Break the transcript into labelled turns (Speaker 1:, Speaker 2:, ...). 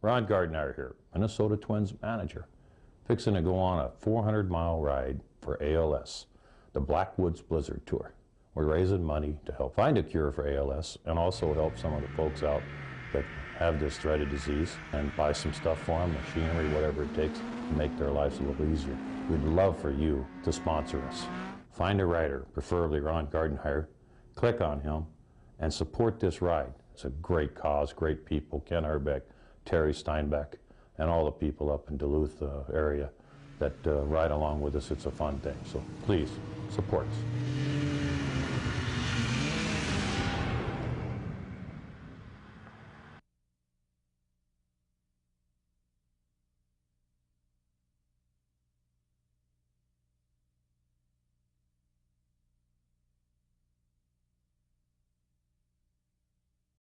Speaker 1: Ron Gardenhire here, Minnesota Twins manager, fixing to go on a 400-mile ride for ALS, the Blackwoods Blizzard Tour. We're raising money to help find a cure for ALS and also help some of the folks out that have this dreaded disease and buy some stuff for them, machinery, whatever it takes to make their lives a little easier. We'd love for you to sponsor us. Find a writer, preferably Ron Gardenhire, click on him, and support this ride. It's a great cause, great people, Ken Arbeck, Terry Steinbeck, and all the people up in Duluth area that ride along with us. It's a fun thing, so please support us.